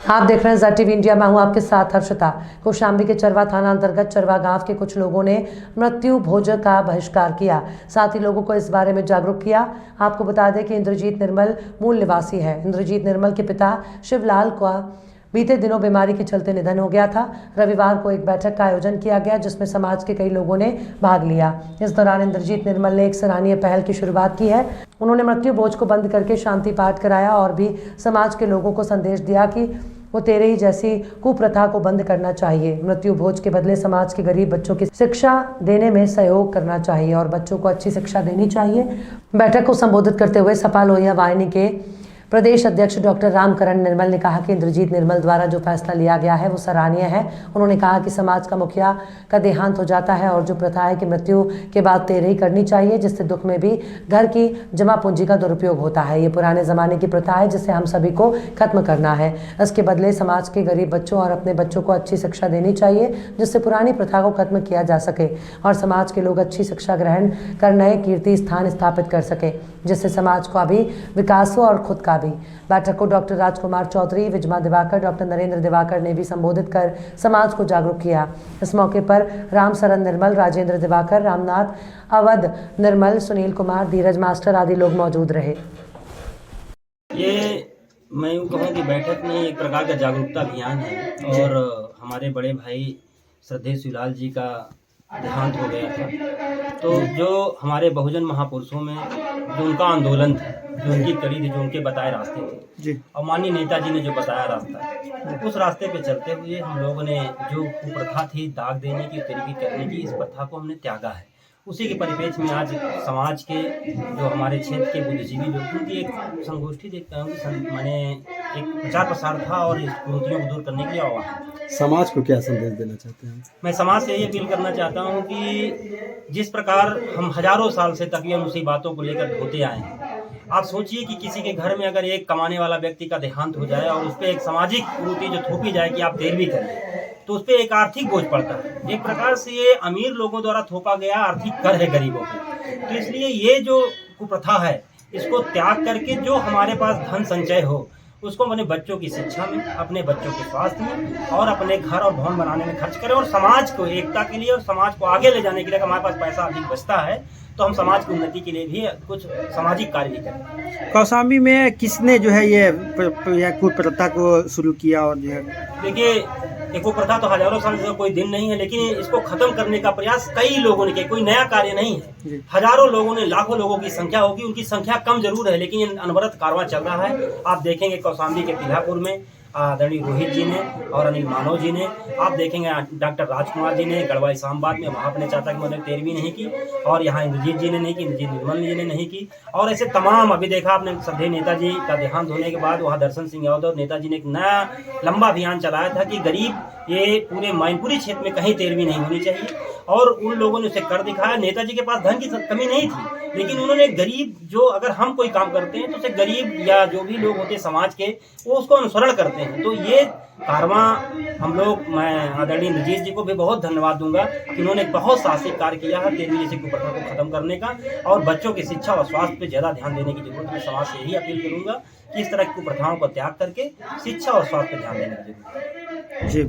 आप देख रहे हैं ZTV इंडिया। मैं हूं आपके साथ हर्षिता। कौशाम्बी के चरवा थाना अंतर्गत चरवा गांव के कुछ लोगों ने मृत्यु भोज का बहिष्कार किया, साथ ही लोगों को इस बारे में जागरूक किया। आपको बता दें कि इंद्रजीत निर्मल मूल निवासी है। इंद्रजीत निर्मल के पिता शिवलाल का बीते दिनों बीमारी के चलते निधन हो गया था। रविवार को एक बैठक का आयोजन किया गया जिसमें समाज के कई लोगों ने भाग लिया। इस दौरान इंद्रजीत निर्मल ने एक सराहनीय पहल की शुरुआत की है। उन्होंने मृत्यु भोज को बंद करके शांति पाठ कराया और भी समाज के लोगों को संदेश दिया कि वो तेरे ही जैसी कुप्रथा को बंद करना चाहिए। मृत्यु भोज के बदले समाज के गरीब बच्चों की शिक्षा देने में सहयोग करना चाहिए और बच्चों को अच्छी शिक्षा देनी चाहिए। बैठक को संबोधित करते हुए सपा लोहिया वाहिनी के प्रदेश अध्यक्ष डॉक्टर रामकरण निर्मल ने कहा कि इंद्रजीत निर्मल द्वारा जो फैसला लिया गया है वो सराहनीय है। उन्होंने कहा कि समाज का मुखिया का देहांत हो जाता है और जो प्रथा है कि मृत्यु के बाद तेरही करनी चाहिए, जिससे दुख में भी घर की जमा पूंजी का दुरुपयोग होता है। ये पुराने ज़माने की प्रथा है जिसे हम सभी को खत्म करना है। इसके बदले समाज के गरीब बच्चों और अपने बच्चों को अच्छी शिक्षा देनी चाहिए, जिससे पुरानी प्रथा को खत्म किया जा सके और समाज के लोग अच्छी शिक्षा ग्रहण कर नए कीर्ति स्थान स्थापित कर सके, जिससे समाज को अभी विकास हो और खुद का भी। बैठक को डॉक्टर राजकुमार चौधरी, विजमा दिवाकर, डॉक्टर नरेंद्र दिवाकर ने भी संबोधित कर समाज को जागरूक किया। इस मौके पर राम सरन निर्मल, राजेंद्र दिवाकर, रामनाथ, अवध निर्मल, सुनील कुमार, धीरज मास्टर आदि लोग मौजूद रहे। ये मैं यूँ कहूँ कि बैठक में एक प्रकार का जागरूकता अभियान है और हमारे बड़े भाई श्रद्धेय शिवलाल जी का देहांत हो गया था। तो जो हमारे बहुजन महापुरुषों में जो उनका आंदोलन था, जो उनकी कड़ी थी, जो उनके बताए रास्ते थे और माननीय नेताजी ने जो बताया रास्ता, उस रास्ते पे चलते हुए हम लोगों ने जो कुप्रथा थी दाग देने की, तेरगी करने की, इस प्रथा को हमने त्यागा है। उसी के परिप्रेक्ष्य में आज समाज के जो हमारे क्षेत्र के बुद्धिजीवी लोग, उनकी एक संगोष्ठी देखता हूँ कि मैंने एक प्रचार प्रसार था और इस कुरीतियों को दूर करने के लिए आह्वान। समाज को क्या संदेश देना चाहते हैं? मैं समाज से यही अपील करना चाहता हूँ कि जिस प्रकार हम हजारों साल से तकरीबन उसी बातों को लेकर होते आए हैं, आप सोचिए कि किसी के घर में अगर एक कमाने वाला व्यक्ति का देहांत हो जाए और उस पर एक सामाजिक कुरीति जो थोपी जाए कि आप तेरहवीं करिए, तो उस पर एक आर्थिक बोझ पड़ता है। एक प्रकार से ये अमीर लोगों द्वारा थोपा गया आर्थिक कर है गरीबों को। तो इसलिए ये जो कुप्रथा है, इसको त्याग करके जो हमारे पास धन संचय हो, उसको अपने बच्चों की शिक्षा में, अपने बच्चों के स्वास्थ्य में और अपने घर और भवन बनाने में खर्च करें और समाज को एकता के लिए और समाज को आगे ले जाने के लिए हमारे पास पैसा अधिक बचता है तो हम समाज की उन्नति के लिए भी कुछ सामाजिक कार्य भी करें। कौशाम्बी में किसने जो है ये कुप्रथा को शुरू किया? और जो है देखिए, ये कुप्रथा तो हजारों साल से कोई दिन नहीं है, लेकिन इसको खत्म करने का प्रयास कई लोगों ने किया। कोई नया कार्य नहीं है। हजारों लोगों ने, लाखों लोगों की संख्या होगी, उनकी संख्या कम जरूर है, लेकिन ये अनवरत कारवां चल रहा है। आप देखेंगे कौशाम्बी के पीलापुर में आदरणीय रोहित जी ने और अनिल मानव जी ने, आप देखेंगे डॉक्टर राजकुमार जी ने गढ़वा इस्लामाबाद में, वहाँ अपने चाचा की मतलब तेरहवीं नहीं की, और यहाँ इंद्रजीत जी ने नहीं की, इंद्रजीत निर्मल जी ने नहीं की, और ऐसे तमाम। अभी देखा आपने श्रद्धेय नेताजी का देहांत होने के बाद वहाँ दर्शन सिंह यादव नेताजी ने एक नया लंबा अभियान चलाया था कि गरीब ये पूरे मैनपुरी क्षेत्र में कहीं तेरहवीं नहीं होनी चाहिए, और उन लोगों ने उसे कर दिखाया। नेताजी के पास धन की कमी नहीं थी, लेकिन उन्होंने गरीब, जो अगर हम कोई काम करते हैं तो उसे गरीब या जो भी लोग होते हैं समाज के, वो उसको अनुसरण करते हैं। तो ये कारवां हम लोग, मैं आदरणीय इंद्रजीत जी को भी बहुत धन्यवाद दूंगा कि उन्होंने बहुत साहसिक कार्य किया है तेरहवीं जैसी कुप्रथा को खत्म करने का और बच्चों की शिक्षा और स्वास्थ्य पे ज्यादा ध्यान देने की जरूरत है। समाज से यही अपील करूंगा कि इस तरह की कुप्रथाओं को त्याग करके शिक्षा और स्वास्थ्य पे ध्यान देने की जरूरत है। जी।